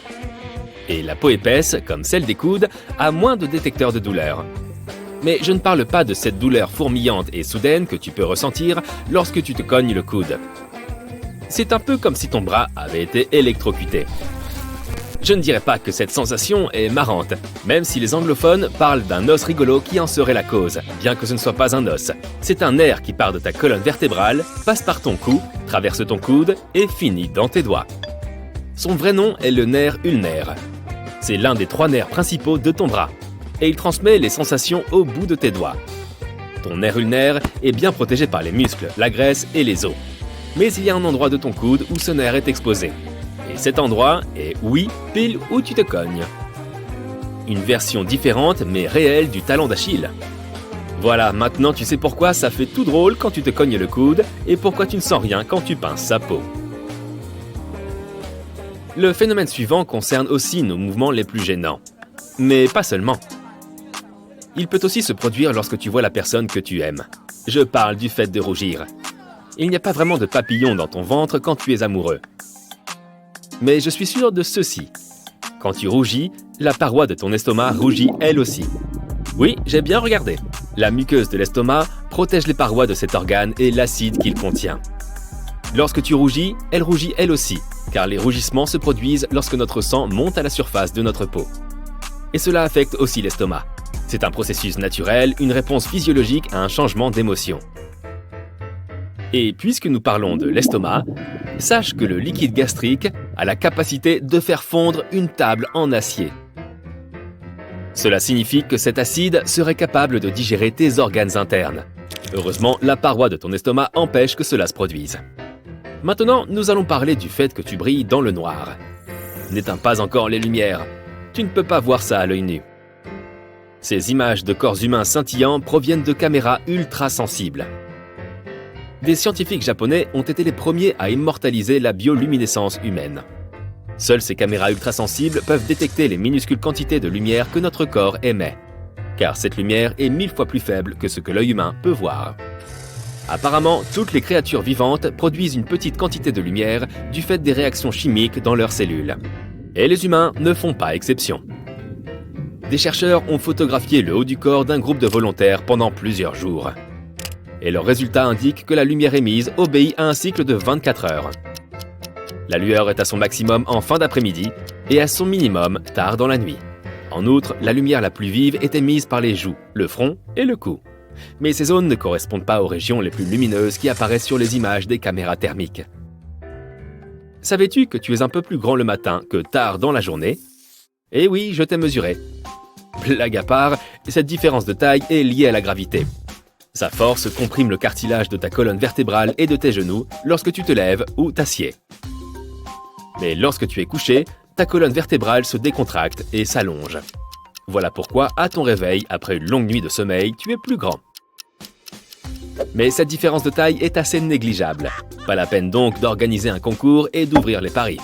Et la peau épaisse, comme celle des coudes, a moins de détecteurs de douleur. Mais je ne parle pas de cette douleur fourmillante et soudaine que tu peux ressentir lorsque tu te cognes le coude. C'est un peu comme si ton bras avait été électrocuté. Je ne dirais pas que cette sensation est marrante, même si les anglophones parlent d'un os rigolo qui en serait la cause, bien que ce ne soit pas un os. C'est un nerf qui part de ta colonne vertébrale, passe par ton cou, traverse ton coude et finit dans tes doigts. Son vrai nom est le nerf ulnaire. C'est l'un des 3 nerfs principaux de ton bras, et il transmet les sensations au bout de tes doigts. Ton nerf ulnaire est bien protégé par les muscles, la graisse et les os. Mais il y a un endroit de ton coude où ce nerf est exposé. Et cet endroit est, oui, pile où tu te cognes. Une version différente mais réelle du talon d'Achille. Voilà, maintenant tu sais pourquoi ça fait tout drôle quand tu te cognes le coude et pourquoi tu ne sens rien quand tu pinces sa peau. Le phénomène suivant concerne aussi nos mouvements les plus gênants. Mais pas seulement. Il peut aussi se produire lorsque tu vois la personne que tu aimes. Je parle du fait de rougir. Il n'y a pas vraiment de papillons dans ton ventre quand tu es amoureux. Mais je suis sûr de ceci. Quand tu rougis, la paroi de ton estomac rougit elle aussi. Oui, j'ai bien regardé. La muqueuse de l'estomac protège les parois de cet organe et l'acide qu'il contient. Lorsque tu rougis, elle rougit elle aussi, car les rougissements se produisent lorsque notre sang monte à la surface de notre peau. Et cela affecte aussi l'estomac. C'est un processus naturel, une réponse physiologique à un changement d'émotion. Et puisque nous parlons de l'estomac, sache que le liquide gastrique a la capacité de faire fondre une table en acier. Cela signifie que cet acide serait capable de digérer tes organes internes. Heureusement, la paroi de ton estomac empêche que cela se produise. Maintenant, nous allons parler du fait que tu brilles dans le noir. N'éteins pas encore les lumières. Tu ne peux pas voir ça à l'œil nu. Ces images de corps humains scintillants proviennent de caméras ultra sensibles. Des scientifiques japonais ont été les premiers à immortaliser la bioluminescence humaine. Seules ces caméras ultrasensibles peuvent détecter les minuscules quantités de lumière que notre corps émet, car cette lumière est 1000 fois plus faible que ce que l'œil humain peut voir. Apparemment, toutes les créatures vivantes produisent une petite quantité de lumière du fait des réactions chimiques dans leurs cellules. Et les humains ne font pas exception. Des chercheurs ont photographié le haut du corps d'un groupe de volontaires pendant plusieurs jours. Et leurs résultats indiquent que la lumière émise obéit à un cycle de 24 heures. La lueur est à son maximum en fin d'après-midi et à son minimum tard dans la nuit. En outre, la lumière la plus vive est émise par les joues, le front et le cou. Mais ces zones ne correspondent pas aux régions les plus lumineuses qui apparaissent sur les images des caméras thermiques. Savais-tu que tu es un peu plus grand le matin que tard dans la journée? Eh oui, je t'ai mesuré. Blague à part, cette différence de taille est liée à la gravité. Sa force comprime le cartilage de ta colonne vertébrale et de tes genoux lorsque tu te lèves ou t'assieds. Mais lorsque tu es couché, ta colonne vertébrale se décontracte et s'allonge. Voilà pourquoi, à ton réveil, après une longue nuit de sommeil, tu es plus grand. Mais cette différence de taille est assez négligeable. Pas la peine donc d'organiser un concours et d'ouvrir les paris.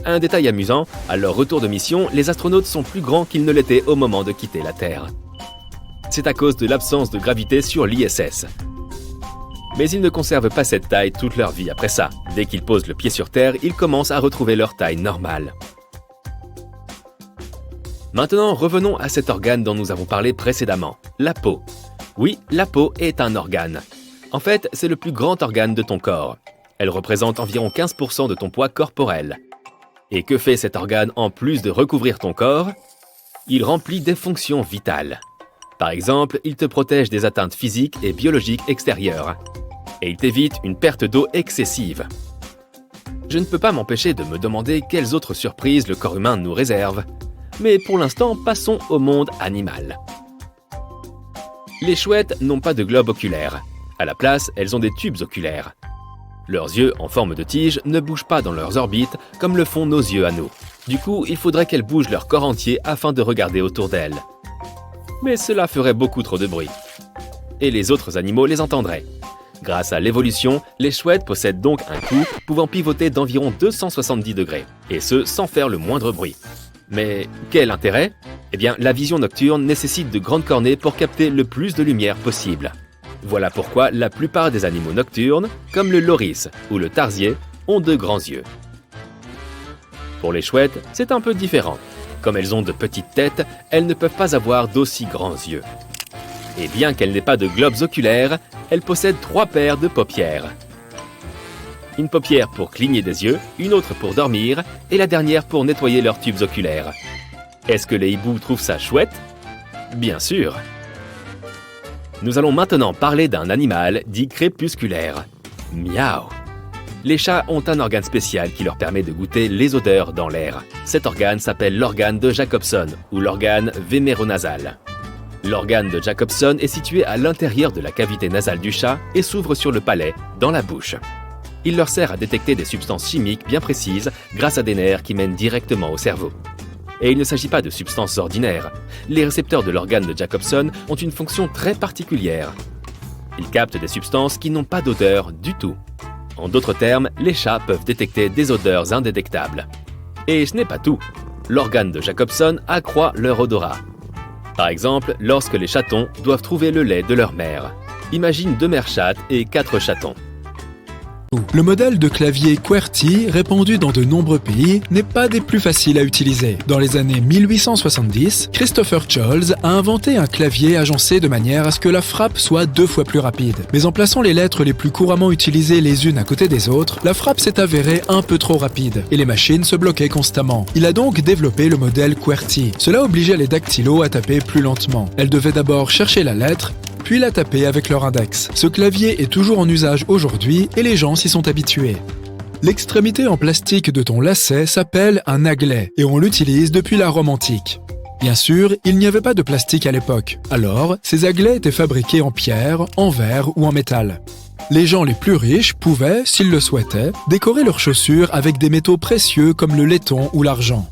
Un détail amusant, à leur retour de mission, les astronautes sont plus grands qu'ils ne l'étaient au moment de quitter la Terre. C'est à cause de l'absence de gravité sur l'ISS. Mais ils ne conservent pas cette taille toute leur vie après ça. Dès qu'ils posent le pied sur Terre, ils commencent à retrouver leur taille normale. Maintenant, revenons à cet organe dont nous avons parlé précédemment, la peau. Oui, la peau est un organe. En fait, c'est le plus grand organe de ton corps. Elle représente environ 15% de ton poids corporel. Et que fait cet organe en plus de recouvrir ton corps? Il remplit des fonctions vitales. Par exemple, il te protège des atteintes physiques et biologiques extérieures. Et il t'évite une perte d'eau excessive. Je ne peux pas m'empêcher de me demander quelles autres surprises le corps humain nous réserve. Mais pour l'instant, passons au monde animal. Les chouettes n'ont pas de globe oculaire. À la place, elles ont des tubes oculaires. Leurs yeux, en forme de tige, ne bougent pas dans leurs orbites comme le font nos yeux à nous. Du coup, il faudrait qu'elles bougent leur corps entier afin de regarder autour d'elles. Mais cela ferait beaucoup trop de bruit. Et les autres animaux les entendraient. Grâce à l'évolution, les chouettes possèdent donc un cou pouvant pivoter d'environ 270 degrés, et ce sans faire le moindre bruit. Mais quel intérêt? Eh bien, la vision nocturne nécessite de grandes cornées pour capter le plus de lumière possible. Voilà pourquoi la plupart des animaux nocturnes, comme le loris ou le tarsier, ont de grands yeux. Pour les chouettes, c'est un peu différent. Comme elles ont de petites têtes, elles ne peuvent pas avoir d'aussi grands yeux. Et bien qu'elles n'aient pas de globes oculaires, elles possèdent 3 paires de paupières. Une paupière pour cligner des yeux, une autre pour dormir, et la dernière pour nettoyer leurs tubes oculaires. Est-ce que les hiboux trouvent ça chouette? Bien sûr! Nous allons maintenant parler d'un animal dit crépusculaire. Miaou! Les chats ont un organe spécial qui leur permet de goûter les odeurs dans l'air. Cet organe s'appelle l'organe de Jacobson ou l'organe véméronasal. L'organe de Jacobson est situé à l'intérieur de la cavité nasale du chat et s'ouvre sur le palais, dans la bouche. Il leur sert à détecter des substances chimiques bien précises grâce à des nerfs qui mènent directement au cerveau. Et il ne s'agit pas de substances ordinaires. Les récepteurs de l'organe de Jacobson ont une fonction très particulière. Ils captent des substances qui n'ont pas d'odeur du tout. En d'autres termes, les chats peuvent détecter des odeurs indétectables. Et ce n'est pas tout. L'organe de Jacobson accroît leur odorat. Par exemple, lorsque les chatons doivent trouver le lait de leur mère. Imagine 2 mères chattes et 4 chatons. Le modèle de clavier QWERTY, répandu dans de nombreux pays, n'est pas des plus faciles à utiliser. Dans les années 1870, Christopher Scholz a inventé un clavier agencé de manière à ce que la frappe soit 2 fois plus rapide. Mais en plaçant les lettres les plus couramment utilisées les unes à côté des autres, la frappe s'est avérée un peu trop rapide, et les machines se bloquaient constamment. Il a donc développé le modèle QWERTY. Cela obligeait les dactylos à taper plus lentement. Elles devaient d'abord chercher la lettre, puis la taper avec leur index. Ce clavier est toujours en usage aujourd'hui et les gens s'y sont habitués. L'extrémité en plastique de ton lacet s'appelle un aglet et on l'utilise depuis la Rome antique. Bien sûr, il n'y avait pas de plastique à l'époque. Alors, ces aglets étaient fabriqués en pierre, en verre ou en métal. Les gens les plus riches pouvaient, s'ils le souhaitaient, décorer leurs chaussures avec des métaux précieux comme le laiton ou l'argent.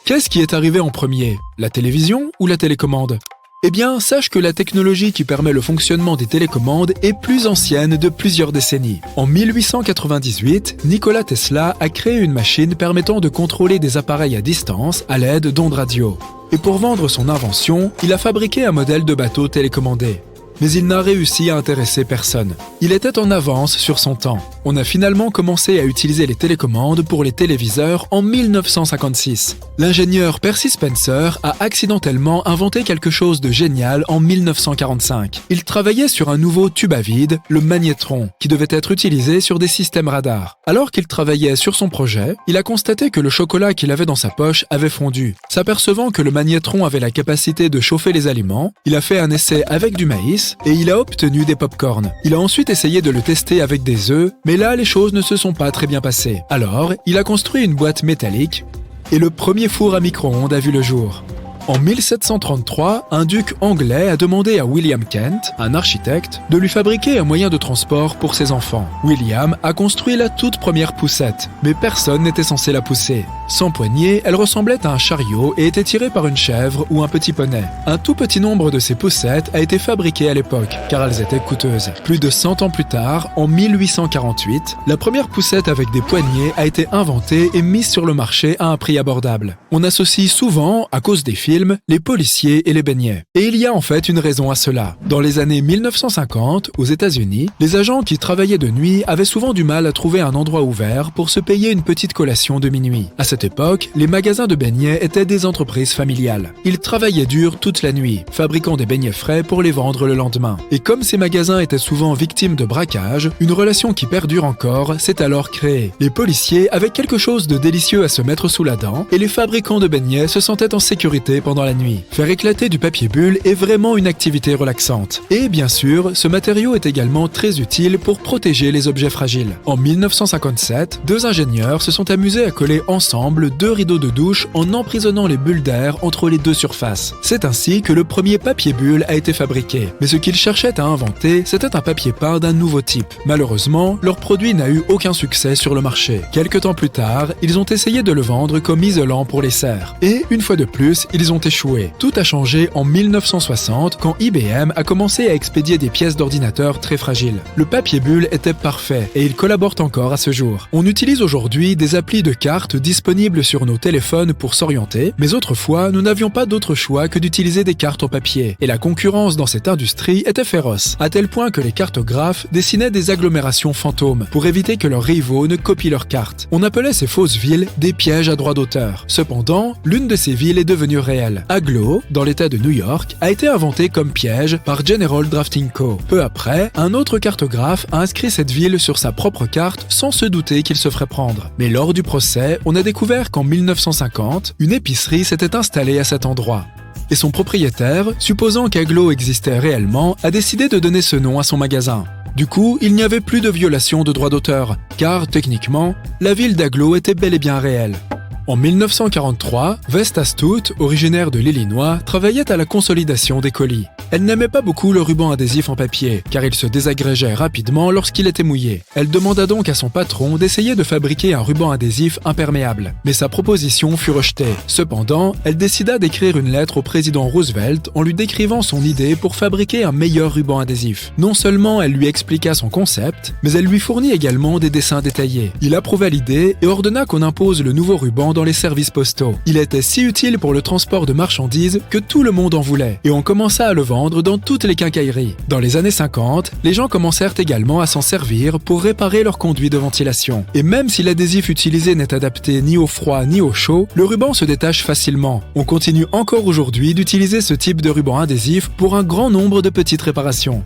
Qu'est-ce qui est arrivé en premier, la télévision ou la télécommande ? Eh bien, sache que la technologie qui permet le fonctionnement des télécommandes est plus ancienne de plusieurs décennies. En 1898, Nikola Tesla a créé une machine permettant de contrôler des appareils à distance à l'aide d'ondes radio. Et pour vendre son invention, il a fabriqué un modèle de bateau télécommandé. Mais il n'a réussi à intéresser personne. Il était en avance sur son temps. On a finalement commencé à utiliser les télécommandes pour les téléviseurs en 1956. L'ingénieur Percy Spencer a accidentellement inventé quelque chose de génial en 1945. Il travaillait sur un nouveau tube à vide, le magnétron, qui devait être utilisé sur des systèmes radars. Alors qu'il travaillait sur son projet, il a constaté que le chocolat qu'il avait dans sa poche avait fondu. S'apercevant que le magnétron avait la capacité de chauffer les aliments, il a fait un essai avec du maïs et il a obtenu des pop-corns. Il a ensuite essayé de le tester avec des œufs, mais là les choses ne se sont pas très bien passées. Alors, il a construit une boîte métallique et le premier four à micro-ondes a vu le jour. En 1733, un duc anglais a demandé à William Kent, un architecte, de lui fabriquer un moyen de transport pour ses enfants. William a construit la toute première poussette, mais personne n'était censé la pousser. Sans poignée, elle ressemblait à un chariot et était tirée par une chèvre ou un petit poney. Un tout petit nombre de ces poussettes a été fabriqué à l'époque, car elles étaient coûteuses. Plus de 100 ans plus tard, en 1848, la première poussette avec des poignées a été inventée et mise sur le marché à un prix abordable. On associe souvent, à cause des films, les policiers et les beignets. Et il y a en fait une raison à cela. Dans les années 1950, aux États-Unis, les agents qui travaillaient de nuit avaient souvent du mal à trouver un endroit ouvert pour se payer une petite collation de minuit. À cette époque, les magasins de beignets étaient des entreprises familiales. Ils travaillaient dur toute la nuit, fabriquant des beignets frais pour les vendre le lendemain. Et comme ces magasins étaient souvent victimes de braquages, une relation qui perdure encore s'est alors créée. Les policiers avaient quelque chose de délicieux à se mettre sous la dent et les fabricants de beignets se sentaient en sécurité pendant la nuit. Faire éclater du papier bulle est vraiment une activité relaxante. Et bien sûr, ce matériau est également très utile pour protéger les objets fragiles. En 1957, 2 ingénieurs se sont amusés à coller ensemble 2 rideaux de douche en emprisonnant les bulles d'air entre les 2 surfaces. C'est ainsi que le premier papier bulle a été fabriqué. Mais ce qu'ils cherchaient à inventer, c'était un papier peint d'un nouveau type. Malheureusement, leur produit n'a eu aucun succès sur le marché. Quelque temps plus tard, ils ont essayé de le vendre comme isolant pour les serres. Et une fois de plus, ils ont échoué. Tout a changé en 1960 quand IBM a commencé à expédier des pièces d'ordinateur très fragiles. Le papier bulle était parfait et il collabore encore à ce jour. On utilise aujourd'hui des applis de cartes disponibles sur nos téléphones pour s'orienter, mais autrefois, nous n'avions pas d'autre choix que d'utiliser des cartes en papier. Et la concurrence dans cette industrie était féroce, à tel point que les cartographes dessinaient des agglomérations fantômes pour éviter que leurs rivaux ne copient leurs cartes. On appelait ces fausses villes des pièges à droit d'auteur. Cependant, l'une de ces villes est devenue réelle. Aglo, dans l'état de New York, a été inventé comme piège par General Drafting Co. Peu après, un autre cartographe a inscrit cette ville sur sa propre carte sans se douter qu'il se ferait prendre. Mais lors du procès, on a découvert qu'en 1950, une épicerie s'était installée à cet endroit. Et son propriétaire, supposant qu'Aglo existait réellement, a décidé de donner ce nom à son magasin. Du coup, il n'y avait plus de violation de droit d'auteur, car, techniquement, la ville d'Aglo était bel et bien réelle. En 1943, Vesta Stout, originaire de l'Illinois, travaillait à la consolidation des colis. Elle n'aimait pas beaucoup le ruban adhésif en papier, car il se désagrégeait rapidement lorsqu'il était mouillé. Elle demanda donc à son patron d'essayer de fabriquer un ruban adhésif imperméable. Mais sa proposition fut rejetée. Cependant, elle décida d'écrire une lettre au président Roosevelt en lui décrivant son idée pour fabriquer un meilleur ruban adhésif. Non seulement elle lui expliqua son concept, mais elle lui fournit également des dessins détaillés. Il approuva l'idée et ordonna qu'on impose le nouveau ruban notamment dans les services postaux. Il était si utile pour le transport de marchandises que tout le monde en voulait, et on commença à le vendre dans toutes les quincailleries. Dans les années 50, les gens commencèrent également à s'en servir pour réparer leurs conduits de ventilation. Et même si l'adhésif utilisé n'est adapté ni au froid ni au chaud, le ruban se détache facilement. On continue encore aujourd'hui d'utiliser ce type de ruban adhésif pour un grand nombre de petites réparations.